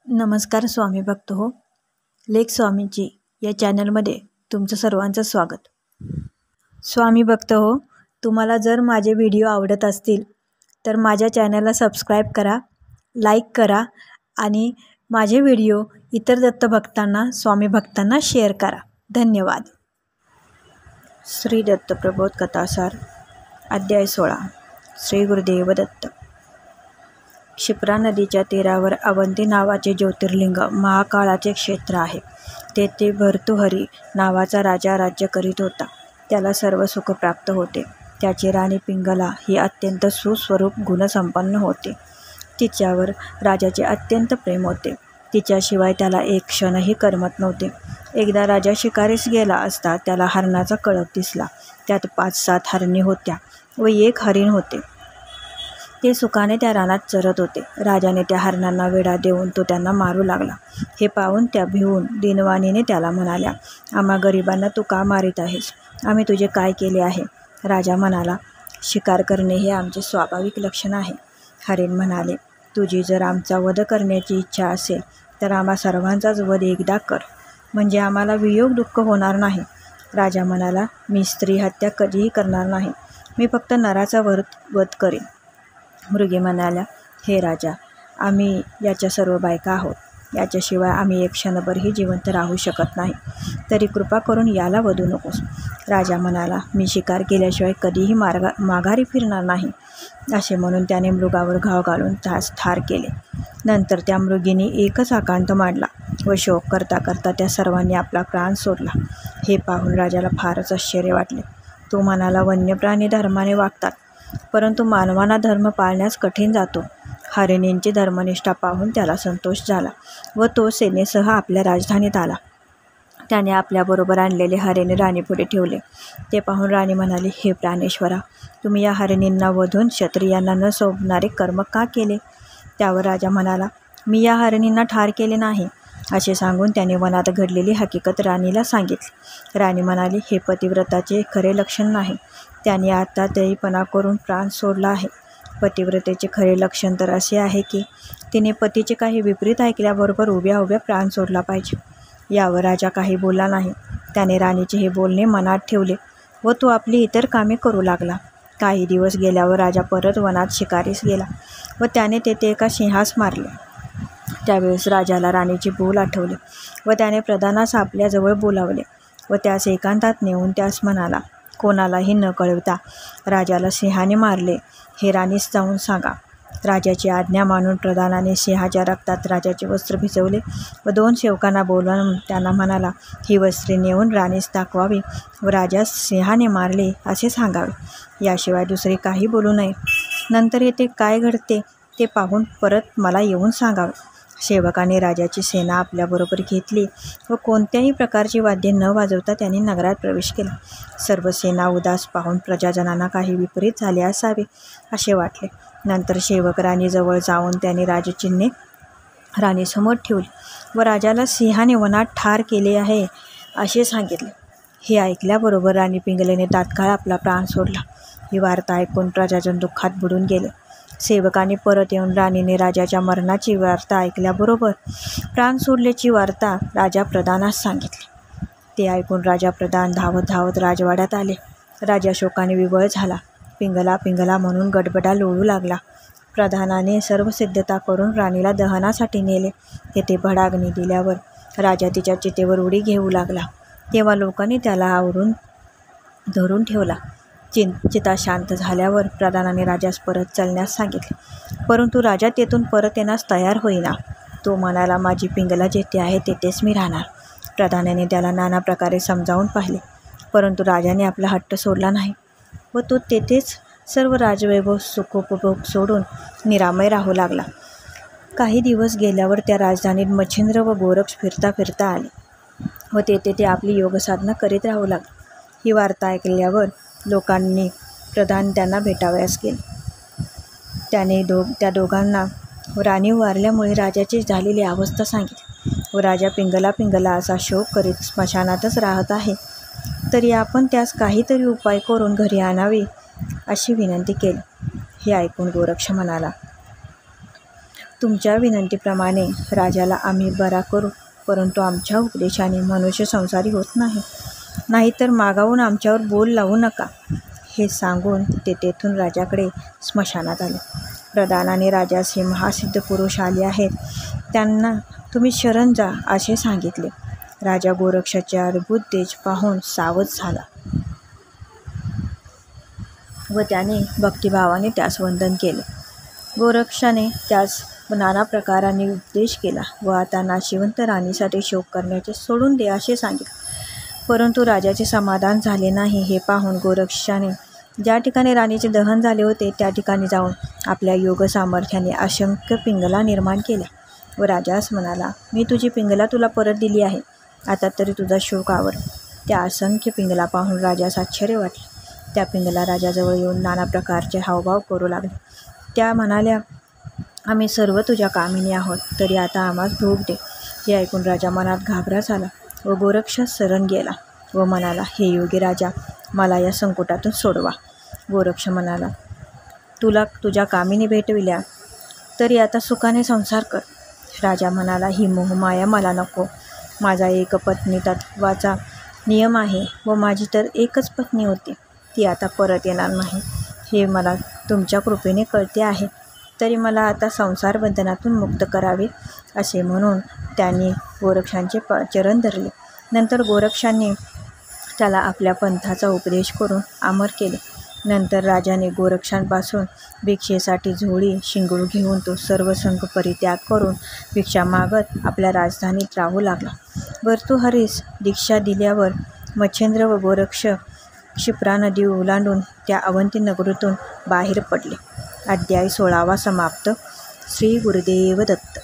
नमस्कार स्वामी भक्त हो. लेख स्वामींची या चॅनलमध्ये तुमचं सर्वांचं स्वागत. स्वामी भक्त हो, तुम्हाला जर माझे व्हिडिओ आवडत असतील तर माझ्या चॅनलला सबस्क्राईब करा, लाईक करा आणि माझे व्हिडिओ इतर दत्तभक्तांना, स्वामी भक्तांना शेअर करा. धन्यवाद. श्री दत्तप्रबोध कथासार अध्याय 16. श्री गुरुदेव दत्त. क्षिप्रा नदीच्या तीरावर अवंती नावाचे ज्योतिर्लिंग महाकाळाचे क्षेत्र आहे. तेथे भर्तृहरी नावाचा राजा राज्य करीत होता. त्याला सर्व सुख प्राप्त होते. त्याची राणी पिंगला ही अत्यंत सुस्वरूप गुणसंपन्न होते. तिच्यावर राजाचे अत्यंत प्रेम होते. तिच्याशिवाय त्याला एक क्षणही करमत नव्हते. एकदा राजा शिकारीस गेला असता त्याला हरणाचा कळप दिसला. त्यात 5-7 हरणी होत्या व एक हरिण होते. ते सुखाने त्या रानात चरत होते. राजाने त्या हरणांना वेढा देऊन तो त्यांना मारू लागला. हे पाहून त्या भिवून दीनवाणीने त्याला म्हणाल्या, आम्हा गरिबांना तू का मारीत आहेस? आम्ही तुझे काय केले आहे? राजा म्हणाला, शिकार करणे हे आमचे स्वाभाविक लक्षण आहे. हरिण म्हणाले, तुझी जर आमचा वध करण्याची इच्छा असेल तर आम्हा सर्वांचाच वध एकदा कर, म्हणजे आम्हाला वियोग दुःख होणार नाही. राजा म्हणाला, मी स्त्री हत्या कधीही करणार नाही. मी फक्त नराचा वध करेन. मृगे म्हणाल्या, हे राजा, आम्ही याच्या सर्व बायका आहोत. याच्याशिवाय आम्ही एक क्षणभरही जिवंत राहू शकत नाही. तरी कृपा करून याला वधू नकोस. राजा म्हणाला, मी शिकार केल्याशिवाय कधीही माघारी फिरणार नाही. असे म्हणून त्याने मृगावर घाव घालून त्यास ठार केले. नंतर त्या मृगीने एकच आकांत मांडला व शोक करता करता त्या सर्वांनी आपला प्राण सोडला. हे पाहून राजाला फारच आश्चर्य वाटले. तो म्हणाला, वन्यप्राणी धर्माने वागतात, परंतु मानवांना धर्म पाळण्यास कठीण जातो. हरिणींची धर्मनिष्ठा पाहून त्याला संतोष झाला व तो सेनेसह आपल्या राजधानीत आला. त्याने आपल्याबरोबर आणलेले हरिण राणीपुढे ठेवले. ते पाहून राणी म्हणाली, हे प्राणेश्वरा, तुम्ही या हरिणींना वधून क्षत्रियांना न शोभणारे कर्म का केले? त्यावर राजा म्हणाला, मी या हरिणींना ठार केले नाही. असे सांगून त्याने वनात घडलेली हकीकत राणीला सांगितली. राणी म्हणाली, हे पतिव्रताचे खरे लक्षण नाही. त्याने आता तरीपणा करून प्राण सोडला आहे. पतिव्रतेचे खरे लक्षण तर असे आहे की तिने पतीचे काही विपरीत ऐकल्याबरोबर उभ्या उभ्या प्राण सोडला पाहिजे. यावर राजा काही बोलला नाही. त्याने राणीचे हे बोलणे मनात ठेवले व तो आपली इतर कामे करू लागला. काही दिवस गेल्यावर राजा परत वनात शिकारीस गेला व त्याने तेथे एका सिंहास मारले. त्यावेळेस राजाला राणीचे बोल आठवले व त्याने प्रधानास आपल्याजवळ बोलावले व त्यास एकांतात नेऊन त्यास म्हणाला, कोणालाही न कळवता राजाला सिंहाने मारले हे राणीस जाऊन सांगा. राजाची आज्ञा मानून प्रधानाने सिंहाच्या रक्तात राजाचे वस्त्र भिजवले व 2 सेवकांना बोलावून त्यांना म्हणाला, ही वस्त्रे नेऊन राणीस दाखवावी व राजास सिंहाने मारले असे सांगावे. याशिवाय दुसरे काही बोलू नये. नंतर येथे काय घडते ते पाहून परत मला येऊन सांगावे. सेवकाने राजाची सेना आपल्याबरोबर घेतली व कोणत्याही प्रकारची वाद्ये न वाजवता त्यांनी नगरात प्रवेश केला. सर्व सेना उदास पाहून प्रजाजनांना काही विपरीत झाले असावे असे वाटले. नंतर सेवक राणीजवळ जाऊन त्यांनी राजचिन्हे राणीसमोर ठेवली व राजाला सिंहाने वनात ठार केले आहे असे सांगितले. हे ऐकल्याबरोबर राणी पिंगलेने तात्काळ आपला प्राण सोडला. ही वार्ता ऐकून प्रजाजन दुःखात बुडून गेले. सेवकाने परत येऊन राणीने राजाच्या मरणाची वार्ता ऐकल्याबरोबर प्राण सोडल्याची वार्ता राजा प्रधानास सांगितली. ते ऐकून राजा प्रधान धावत धावत राजवाड्यात आले. राजा शोकाने विव्हळ झाला. पिंगला पिंगला म्हणून गडबडा लोळू लागला. प्रधानाने सर्व सिद्धता करून राणीला दहनासाठी नेले. तेथे भडाग्नी दिल्यावर राजा तिच्या चितेवर उडी घेऊ लागला. तेव्हा लोकांनी त्याला आवरून धरून ठेवला. चिता शांत झाल्यावर प्रधानाने राजास परत चालण्यास सांगितले, परंतु राजा तेथून परत येण्यास तयार होईना. तो म्हणाला, माझी पिंगला जेथे आहे तेथेच मी राहणार. प्रधानाने त्याला नाना प्रकारे समजावून पाहिले, परंतु राजाने आपला हट्ट सोडला नाही व तो तेथेच सर्व राजवैभव सुखोपभोग सोडून निरामय राहू लागला. काही दिवस गेल्यावर त्या राजधानीत मच्छिंद्र व गोरक्ष फिरता फिरता आले व तेथे ते आपली योगसाधना करीत राहू लागले. ही वार्ता ऐकल्यावर लोकांनी प्रधान त्यांना भेटावयास गेले. त्याने त्या दोघांना राणी वारल्यामुळे राजाची झालेली अवस्था सांगितली व राजा पिंगला पिंगला असा शोक करीत स्मशानातच राहत आहे, तरी आपण त्यास काहीतरी उपाय करून घरी आणावे अशी विनंती केली. हे ऐकून गोरक्ष म्हणाला, तुमच्या विनंतीप्रमाणे राजाला आम्ही बरा करू, परंतु आमच्या उपदेशाने मनुष्य संसारी होत नाही, नाहीतर मागावून आमच्यावर बोल लावू नका. हे सांगून ते तेथून राजाकडे स्मशानात आले. प्रधानाने राजास हे महासिद्ध पुरुष आले आहेत, त्यांना तुम्ही शरण जा असे सांगितले. राजा गोरक्षाचे अद्भुत तेज पाहून सावध झाला व त्याने भक्तिभावाने त्यास वंदन केले. गोरक्षाने त्यास नाना प्रकाराने उपदेश केला व आता नाशिवंत राणीसाठी शोक करण्याचे सोडून दे असे सांगितले. परंतु राजाचे समाधान झाले नाही. हे पाहून गोरक्षाने ज्या ठिकाणी राणीचे दहन झाले होते त्या ठिकाणी जाऊन आपल्या योग सामर्थ्याने असंख्य पिंगला निर्माण केल्या व राजास म्हणाला, मी तुझी पिंगला तुला परत दिली आहे, आता तरी तुझा शोक आवर. त्या असंख्य पिंगला पाहून राजास आश्चर्य वाटले. त्या पिंगला राजाजवळ येऊन नाना प्रकारचे हावभाव करू लागले. त्या म्हणाल्या, आम्ही सर्व तुझ्या कामिनी आहोत, तरी आता आम्हास भोग दे. हे ऐकून राजा मनात घाबरा झाला व गोरक्षास शरण गेला व म्हणाला, हे योगी राजा, मला या संकटातून सोडवा. गोरक्ष म्हणाला, तुला तुझ्या कामिनी भेटविल्या तरी आता सुखाने संसार कर. राजा म्हणाला, ही मोहमाया मला नको. माझा एक पत्नी तत्वाचा नियम आहे व माझी तर एकच पत्नी होती, ती आता परत येणार नाही. हे मला तुमच्या कृपेने कळते आहे, तरी मला आता संसार बंधनातून मुक्त करावे. असे म्हणून त्यांनी गोरक्षांचे चरण धरले. नंतर गोरक्षांनी त्याला आपल्या पंथाचा उपदेश करून अमर केले. नंतर राजाने गोरक्षांपासून भिक्षेसाठी झोळी शिंगडू घेऊन तो सर्व संघ परित्याग करून भिक्षा मागत आपल्या राजधानीत राहू लागला. भर्तृहरीस दीक्षा दिल्यावर मच्छिंद्र व गोरक्ष क्षिप्रा नदी ओलांडून त्या अवंती नगरीतून बाहेर पडले. अध्याय 16 समाप्त. श्री गुरुदेव दत्त.